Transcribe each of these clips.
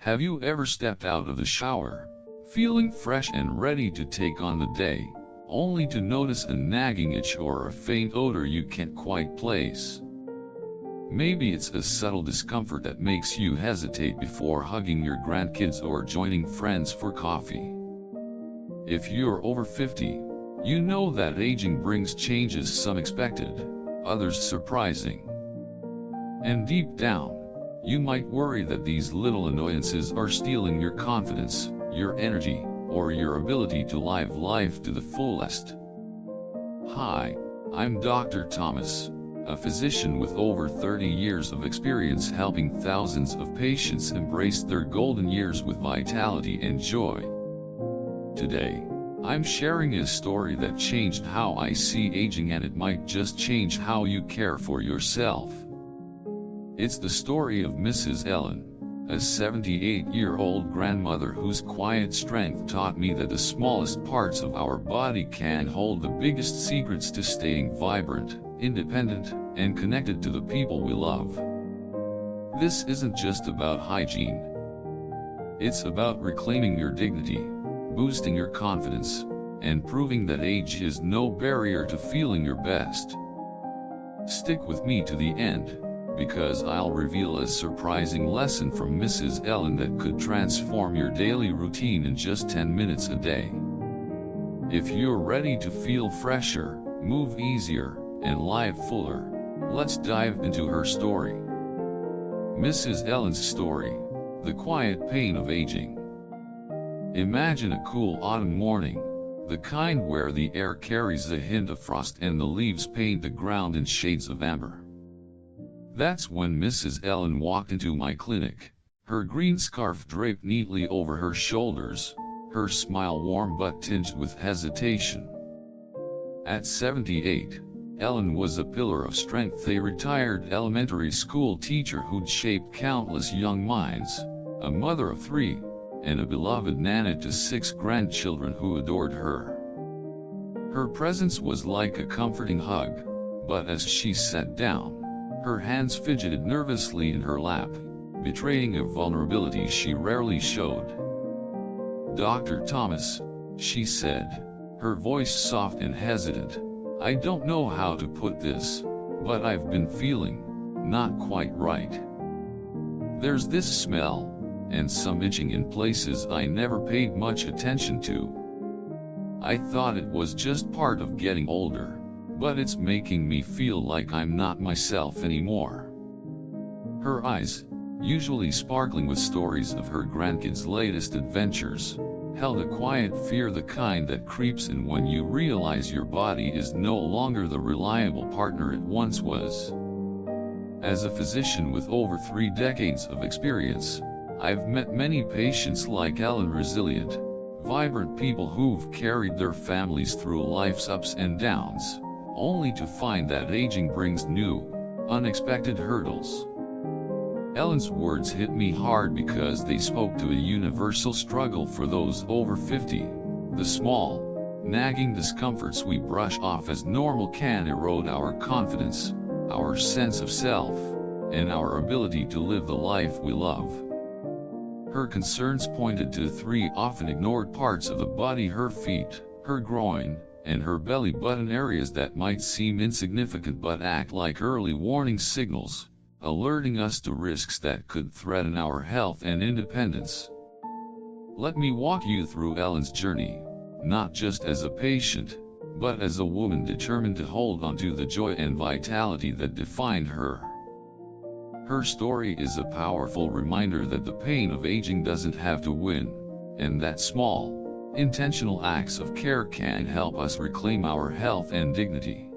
Have you ever stepped out of the shower, feeling fresh and ready to take on the day, only to notice a nagging itch or a faint odor you can't quite place? Maybe it's a subtle discomfort that makes you hesitate before hugging your grandkids or joining friends for coffee. If you're over 50, you know that aging brings changes, some expected, others surprising. And deep down, you might worry that these little annoyances are stealing your confidence, your energy, or your ability to live life to the fullest. Hi, I'm Dr. Thomas, a physician with over 30 years of experience helping thousands of patients embrace their golden years with vitality and joy. Today, I'm sharing a story that changed how I see aging, and it might just change how you care for yourself. It's the story of Mrs. Ellen, a 78-year-old grandmother whose quiet strength taught me that the smallest parts of our body can hold the biggest secrets to staying vibrant, independent, and connected to the people we love. This isn't just about hygiene. It's about reclaiming your dignity, boosting your confidence, and proving that age is no barrier to feeling your best. Stick with me to the end, because I'll reveal a surprising lesson from Mrs. Ellen that could transform your daily routine in just 10 minutes a day. If you're ready to feel fresher, move easier, and live fuller, let's dive into her story. Mrs. Ellen's story: the quiet pain of aging. Imagine a cool autumn morning, the kind where the air carries a hint of frost and the leaves paint the ground in shades of amber. That's when Mrs. Ellen walked into my clinic, her green scarf draped neatly over her shoulders, her smile warm but tinged with hesitation. At 78, Ellen was a pillar of strength, a retired elementary school teacher who'd shaped countless young minds, a mother of 3, and a beloved nana to 6 grandchildren who adored her. Her presence was like a comforting hug, but as she sat down, her hands fidgeted nervously in her lap, betraying a vulnerability she rarely showed. "Dr. Thomas," she said, her voice soft and hesitant, "I don't know how to put this, but I've been feeling not quite right. There's this smell, and some itching in places I never paid much attention to. I thought it was just part of getting older, but it's making me feel like I'm not myself anymore." Her eyes, usually sparkling with stories of her grandkids' latest adventures, held a quiet fear, the kind that creeps in when you realize your body is no longer the reliable partner it once was. As a physician with over 3 decades of experience, I've met many patients like Ellen, resilient, vibrant people who've carried their families through life's ups and downs, only to find that aging brings new, unexpected hurdles. Ellen's words hit me hard because they spoke to a universal struggle for those over 50. The small, nagging discomforts we brush off as normal can erode our confidence, our sense of self, and our ability to live the life we love. Her concerns pointed to 3 often ignored parts of the body: her feet, her groin, and her belly button, areas that might seem insignificant but act like early warning signals, alerting us to risks that could threaten our health and independence. Let me walk you through Ellen's journey, not just as a patient, but as a woman determined to hold on to the joy and vitality that defined her. Her story is a powerful reminder that the pain of aging doesn't have to win, and that small, intentional acts of care can help us reclaim our health and dignity.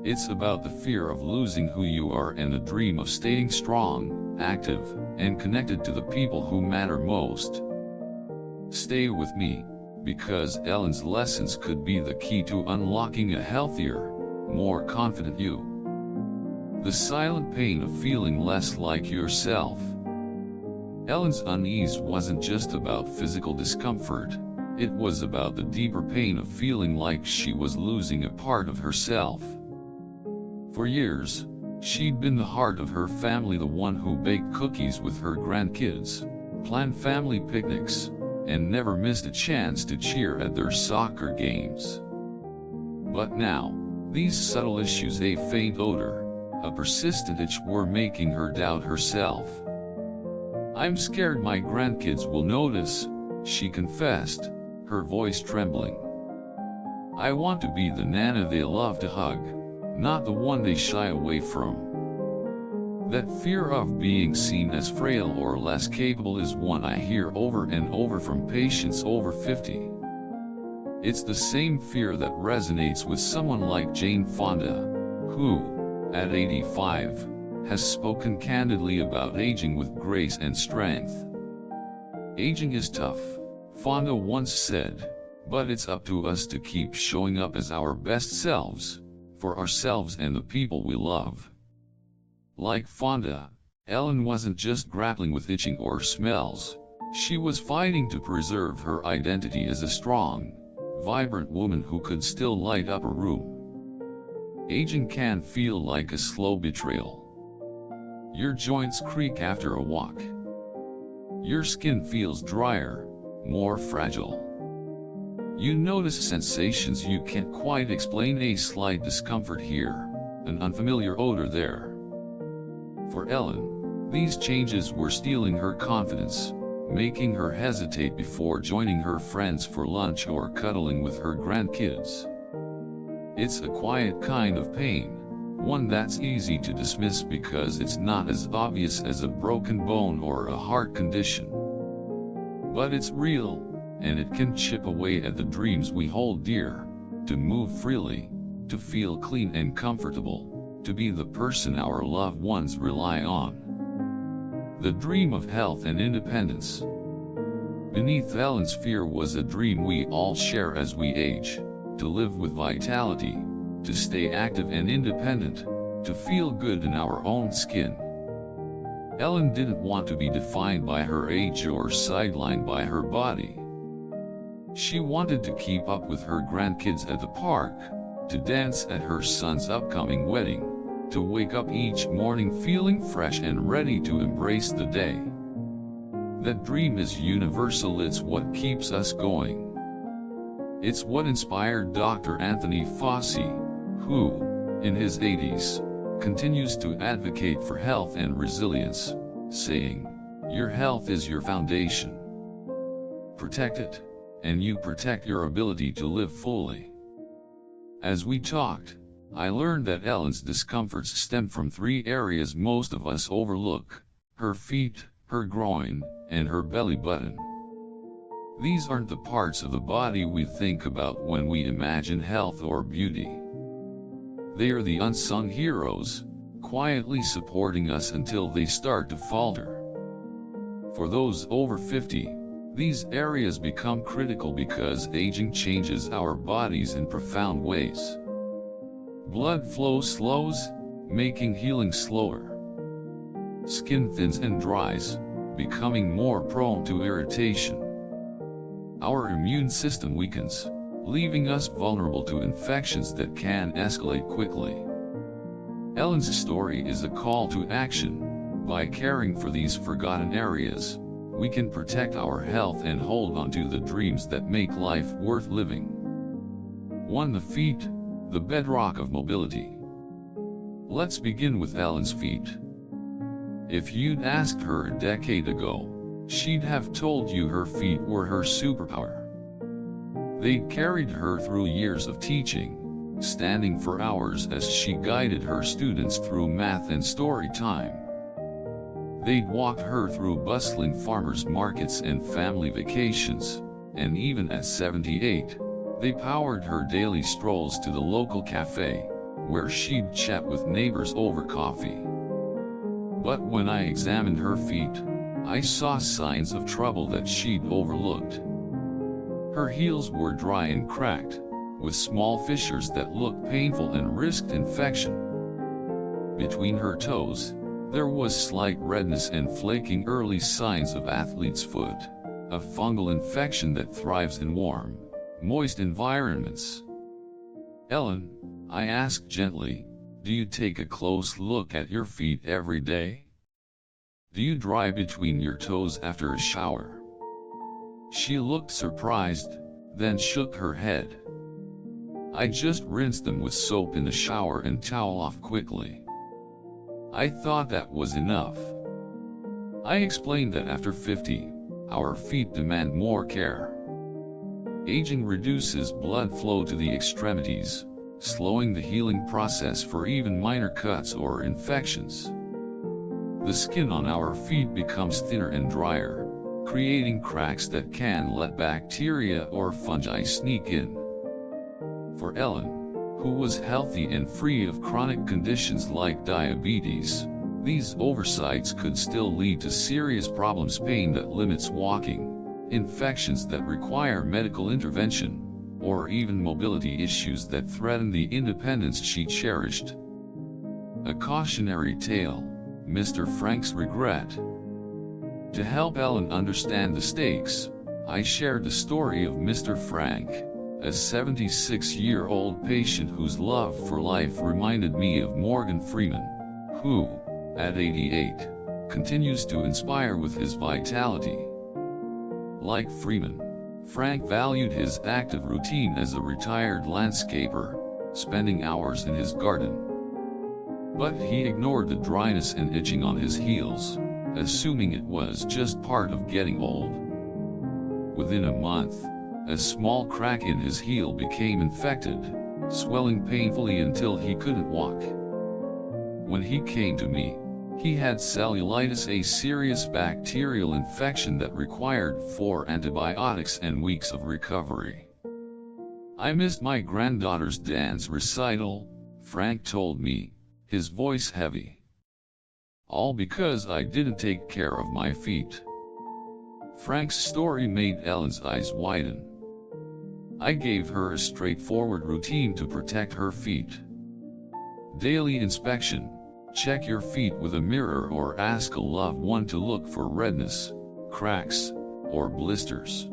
It's about the fear of losing who you are and the dream of staying strong, active, and connected to the people who matter most. Stay with me, because Ellen's lessons could be the key to unlocking a healthier, more confident you. The silent pain of feeling less like yourself. Ellen's unease wasn't just about physical discomfort, it was about the deeper pain of feeling like she was losing a part of herself. For years, she'd been the heart of her family, the one who baked cookies with her grandkids, planned family picnics, and never missed a chance to cheer at their soccer games. But now, these subtle issues, a faint odor, a persistent itch, were making her doubt herself. "I'm scared my grandkids will notice," she confessed, her voice trembling. "I want to be the nana they love to hug, not the one they shy away from." That fear of being seen as frail or less capable is one I hear over and over from patients over 50. It's the same fear that resonates with someone like Jane Fonda, who, at 85, has spoken candidly about aging with grace and strength. "Aging is tough," Fonda once said, "but it's up to us to keep showing up as our best selves, for ourselves and the people we love." Like Fonda, Ellen wasn't just grappling with itching or smells, she was fighting to preserve her identity as a strong, vibrant woman who could still light up a room. Aging can feel like a slow betrayal. Your joints creak after a walk. Your skin feels drier, more fragile. You notice sensations you can't quite explain, a slight discomfort here, an unfamiliar odor there. For Ellen, these changes were stealing her confidence, making her hesitate before joining her friends for lunch or cuddling with her grandkids. It's a quiet kind of pain, one that's easy to dismiss because it's not as obvious as a broken bone or a heart condition. But it's real, and it can chip away at the dreams we hold dear: to move freely, to feel clean and comfortable, to be the person our loved ones rely on. The dream of health and independence. Beneath Ellen's fear was a dream we all share as we age: to live with vitality, to stay active and independent, to feel good in our own skin. Ellen didn't want to be defined by her age or sidelined by her body. She wanted to keep up with her grandkids at the park, to dance at her son's upcoming wedding, to wake up each morning feeling fresh and ready to embrace the day. That dream is universal, it's what keeps us going. It's what inspired Dr. Anthony Fauci, who, in his 80s, continues to advocate for health and resilience, saying, "Your health is your foundation. Protect it, and you protect your ability to live fully." As we talked, I learned that Ellen's discomforts stem from 3 areas most of us overlook: her feet, her groin, and her belly button. These aren't the parts of the body we think about when we imagine health or beauty. They are the unsung heroes, quietly supporting us until they start to falter. For those over 50, these areas become critical because aging changes our bodies in profound ways. Blood flow slows, making healing slower. Skin thins and dries, becoming more prone to irritation. Our immune system weakens, leaving us vulnerable to infections that can escalate quickly. Ellen's story is a call to action. By caring for these forgotten areas, we can protect our health and hold on to the dreams that make life worth living. 1. The feet, the bedrock of mobility. Let's begin with Ellen's feet. If you'd asked her a decade ago, she'd have told you her feet were her superpower. They'd carried her through years of teaching, standing for hours as she guided her students through math and story time. They'd walked her through bustling farmers markets and family vacations, and even at 78, they powered her daily strolls to the local cafe, where she'd chat with neighbors over coffee. But when I examined her feet, I saw signs of trouble that she'd overlooked. Her heels were dry and cracked, with small fissures that looked painful and risked infection. Between her toes, there was slight redness and flaking, early signs of athlete's foot, a fungal infection that thrives in warm, moist environments. "Ellen," I asked gently, "do you take a close look at your feet every day?" Do you dry between your toes after a shower? She looked surprised, then shook her head. I just rinsed them with soap in the shower and towel off quickly. I thought that was enough. I explained that after 50, our feet demand more care. Aging reduces blood flow to the extremities, slowing the healing process for even minor cuts or infections. The skin on our feet becomes thinner and drier, creating cracks that can let bacteria or fungi sneak in. For Ellen, who was healthy and free of chronic conditions like diabetes, these oversights could still lead to serious problems: pain that limits walking, infections that require medical intervention, or even mobility issues that threaten the independence she cherished. A cautionary tale, Mr. Frank's regret. To help Ellen understand the stakes, I shared the story of Mr. Frank, a 76-year-old patient whose love for life reminded me of Morgan Freeman, who, at 88, continues to inspire with his vitality. Like Freeman, Frank valued his active routine as a retired landscaper, spending hours in his garden. But he ignored the dryness and itching on his heels, assuming it was just part of getting old. Within a month, a small crack in his heel became infected, swelling painfully until he couldn't walk. When he came to me, he had cellulitis, a serious bacterial infection that required 4 antibiotics and weeks of recovery. I missed my granddaughter's dance recital, Frank told me, his voice heavy. All because I didn't take care of my feet. Frank's story made Ellen's eyes widen. I gave her a straightforward routine to protect her feet. Daily inspection: check your feet with a mirror or ask a loved one to look for redness, cracks, or blisters.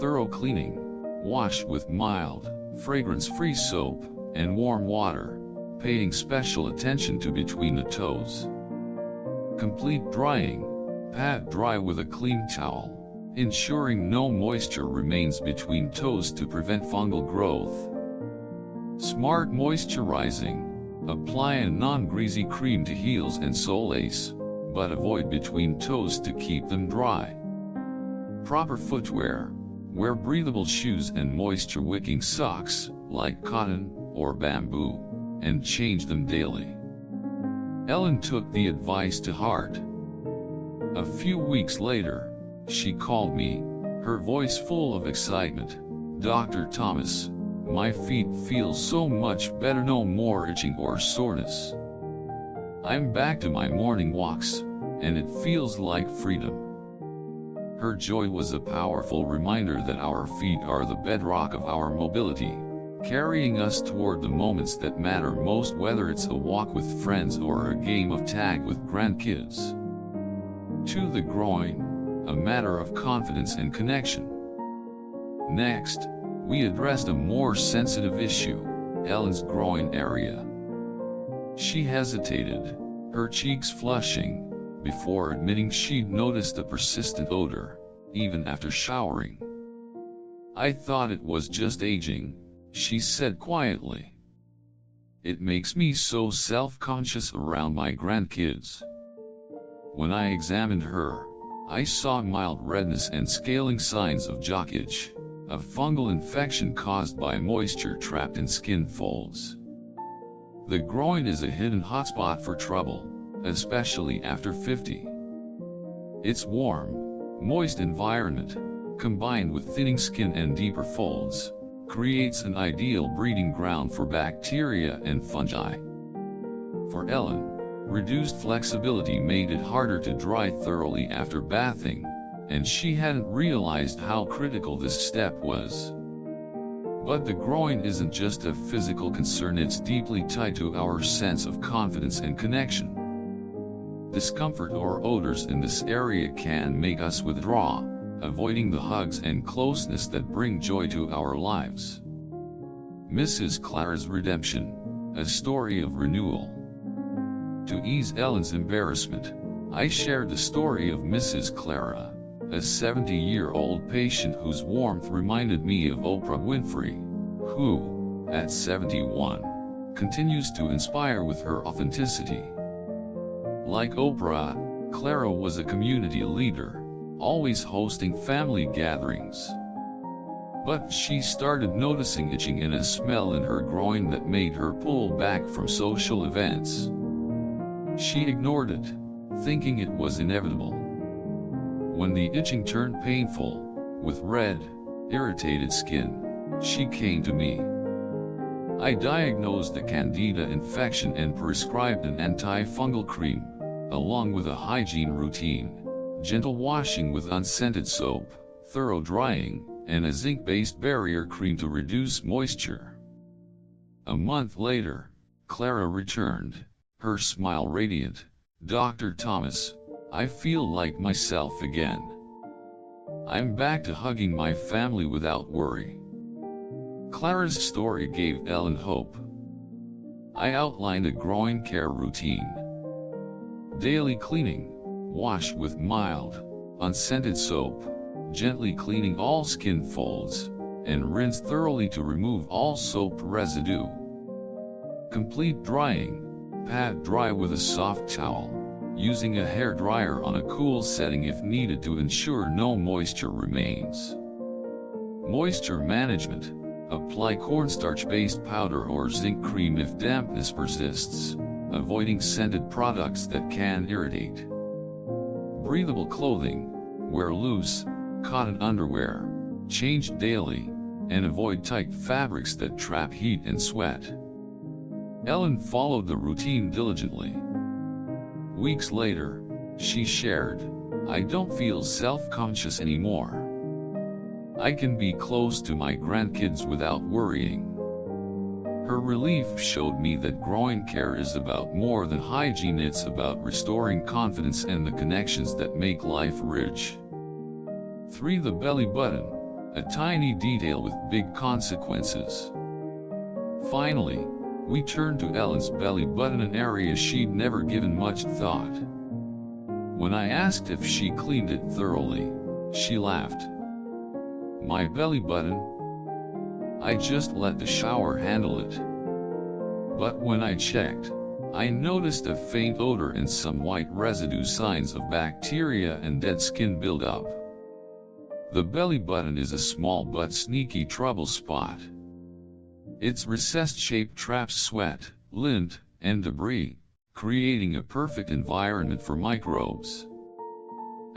Thorough cleaning: wash with mild, fragrance-free soap and warm water, paying special attention to between the toes. Complete drying: pat dry with a clean towel, ensuring no moisture remains between toes to prevent fungal growth. Smart moisturizing: apply a non-greasy cream to heels and soles, but avoid between toes to keep them dry. Proper footwear: wear breathable shoes and moisture-wicking socks, like cotton or bamboo, and change them daily. Ellen took the advice to heart. A few weeks later, she called me, her voice full of excitement. "Dr. Thomas, my feet feel so much better, no more itching or soreness. I'm back to my morning walks, and it feels like freedom." Her joy was a powerful reminder that our feet are the bedrock of our mobility, carrying us toward the moments that matter most, whether it's a walk with friends or a game of tag with grandkids. To the groin, a matter of confidence and connection. Next, we addressed a more sensitive issue: Ellen's groin area. She hesitated, her cheeks flushing, before admitting she'd noticed a persistent odor, even after showering. "I thought it was just aging," she said quietly. "It makes me so self-conscious around my grandkids." When I examined her, I saw mild redness and scaling signs of jock itch, a fungal infection caused by moisture trapped in skin folds. The groin is a hidden hotspot for trouble, especially after 50. Its warm, moist environment, combined with thinning skin and deeper folds, creates an ideal breeding ground for bacteria and fungi. For Ellen, reduced flexibility made it harder to dry thoroughly after bathing, and she hadn't realized how critical this step was. But the groin isn't just a physical concern, it's deeply tied to our sense of confidence and connection. Discomfort or odors in this area can make us withdraw, avoiding the hugs and closeness that bring joy to our lives. Mrs. Clara's Redemption, a story of renewal. To ease Ellen's embarrassment, I shared the story of Mrs. Clara, a 70-year-old patient whose warmth reminded me of Oprah Winfrey, who, at 71, continues to inspire with her authenticity. Like Oprah, Clara was a community leader, always hosting family gatherings. But she started noticing itching and a smell in her groin that made her pull back from social events. She ignored it, thinking it was inevitable. When the itching turned painful, with red, irritated skin, she came to me. I diagnosed a candida infection and prescribed an antifungal cream, along with a hygiene routine, gentle washing with unscented soap, thorough drying, and a zinc-based barrier cream to reduce moisture. A month later, Clara returned, her smile radiant. "Dr. Thomas, I feel like myself again. I'm back to hugging my family without worry." Clara's story gave Ellen hope. I outlined a groin care routine. Daily cleaning, wash with mild, unscented soap, gently cleaning all skin folds, and rinse thoroughly to remove all soap residue. Complete drying, pat dry with a soft towel, using a hair dryer on a cool setting if needed to ensure no moisture remains. Moisture management, apply cornstarch-based powder or zinc cream if dampness persists, avoiding scented products that can irritate. Breathable clothing, wear loose, cotton underwear, change daily, and avoid tight fabrics that trap heat and sweat. Ellen followed the routine diligently. Weeks later, she shared, "I don't feel self-conscious anymore. I can be close to my grandkids without worrying." Her relief showed me that groin care is about more than hygiene. It's about restoring confidence and the connections that make life rich. 3. The belly button, a tiny detail with big consequences. Finally, we turned to Ellen's belly button, an area she'd never given much thought. When I asked if she cleaned it thoroughly, she laughed. "My belly button? I just let the shower handle it." But when I checked, I noticed a faint odor and some white residue, signs of bacteria and dead skin buildup. The belly button is a small but sneaky trouble spot. Its recessed shape traps sweat, lint, and debris, creating a perfect environment for microbes.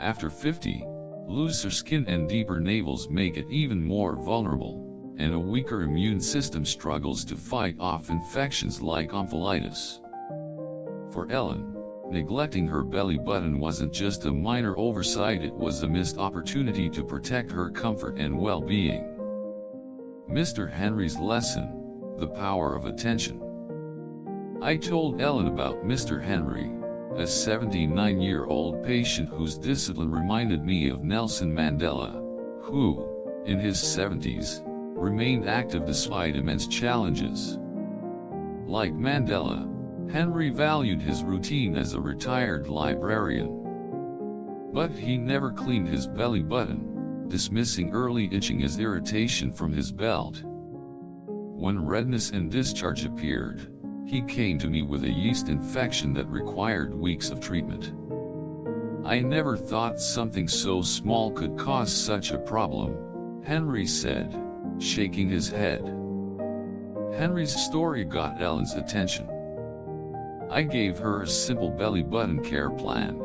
After 50, looser skin and deeper navels make it even more vulnerable, and a weaker immune system struggles to fight off infections like tonsillitis. For Ellen, neglecting her belly button wasn't just a minor oversight, it was a missed opportunity to protect her comfort and well-being. Mr. Henry's lesson, the power of attention. I told Ellen about Mr. Henry, a 79-year-old patient whose discipline reminded me of Nelson Mandela, who, in his 70s, remained active despite immense challenges. Like Mandela, Henry valued his routine as a retired librarian. But he never cleaned his belly button, dismissing early itching as irritation from his belt. When redness and discharge appeared, he came to me with a yeast infection that required weeks of treatment. "I never thought something so small could cause such a problem," Henry said, shaking his head. Henry's story got Ellen's attention. I gave her a simple belly button care plan.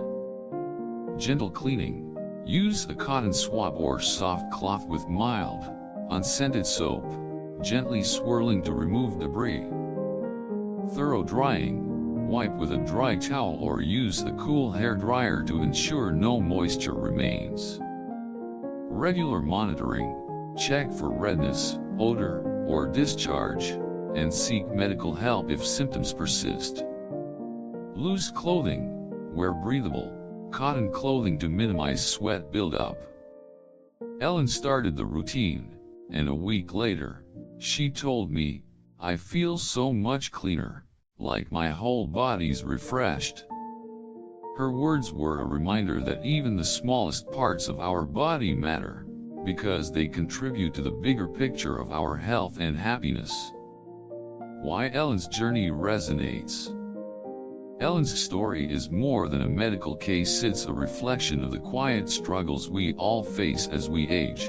Gentle cleaning, use a cotton swab or soft cloth with mild, unscented soap, gently swirling to remove debris. Thorough drying, wipe with a dry towel or use a cool hair dryer to ensure no moisture remains. Regular monitoring, check for redness, odor, or discharge, and seek medical help if symptoms persist. Loose clothing, wear breathable, cotton clothing to minimize sweat buildup. Ellen started the routine, and a week later, she told me, "I feel so much cleaner, like my whole body's refreshed." Her words were a reminder that even the smallest parts of our body matter, because they contribute to the bigger picture of our health and happiness. Why Ellen's journey resonates. Ellen's story is more than a medical case, it's a reflection of the quiet struggles we all face as we age.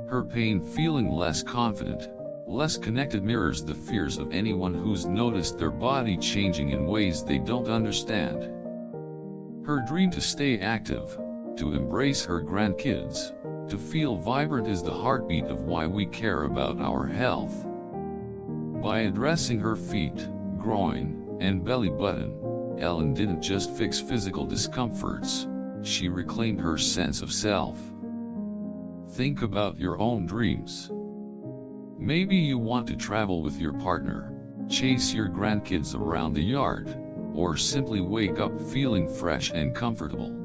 Her pain, feeling less confident, less connected, mirrors the fears of anyone who's noticed their body changing in ways they don't understand. Her dream to stay active, to embrace her grandkids, to feel vibrant is the heartbeat of why we care about our health. By addressing her feet, groin, and belly button, Ellen didn't just fix physical discomforts, she reclaimed her sense of self. Think about your own dreams. Maybe you want to travel with your partner, chase your grandkids around the yard, or simply wake up feeling fresh and comfortable.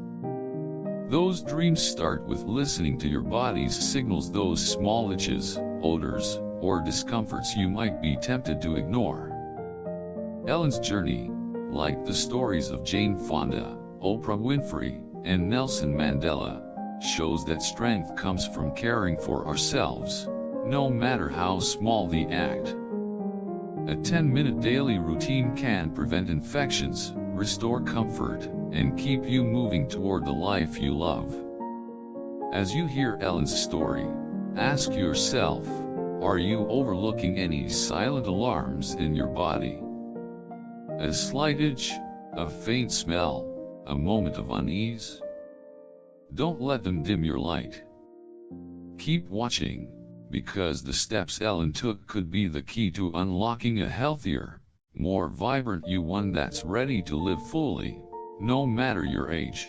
Those dreams start with listening to your body's signals, those small itches, odors, or discomforts you might be tempted to ignore. Ellen's journey, like the stories of Jane Fonda, Oprah Winfrey, and Nelson Mandela, shows that strength comes from caring for ourselves, no matter how small the act. A 10-minute daily routine can prevent infections, restore comfort, and keep you moving toward the life you love. As you hear Ellen's story, ask yourself, are you overlooking any silent alarms in your body? A slight itch, a faint smell, a moment of unease? Don't let them dim your light. Keep watching, because the steps Ellen took could be the key to unlocking a healthier, more vibrant you, one that's ready to live fully, no matter your age.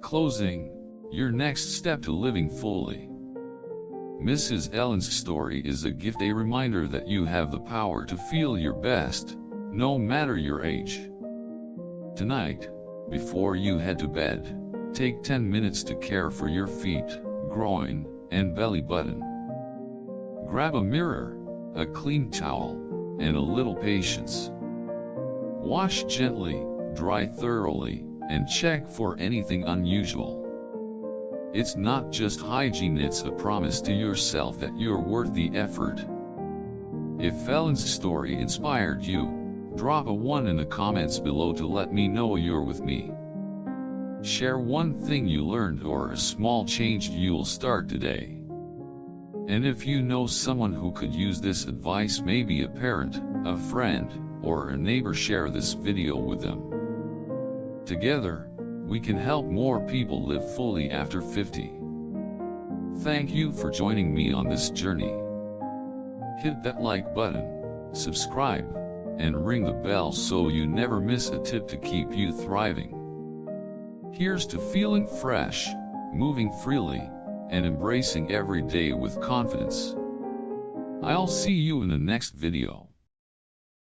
Closing, your next step to living fully. Mrs. Ellen's story is a gift, a reminder that you have the power to feel your best, no matter your age. Tonight, before you head to bed, take 10 minutes to care for your feet, groin, and belly button. Grab a mirror, a clean towel, and a little patience. Wash gently, dry thoroughly, and check for anything unusual. It's not just hygiene, it's a promise to yourself that you're worth the effort. If Ellen's story inspired you, drop a 1 in the comments below to let me know you're with me. Share one thing you learned or a small change you'll start today. And if you know someone who could use this advice, maybe a parent, a friend, or a neighbor, share this video with them. Together, we can help more people live fully after 50. Thank you for joining me on this journey. Hit that like button, subscribe, and ring the bell so you never miss a tip to keep you thriving. Here's to feeling fresh, moving freely, and embracing every day with confidence. I'll see you in the next video.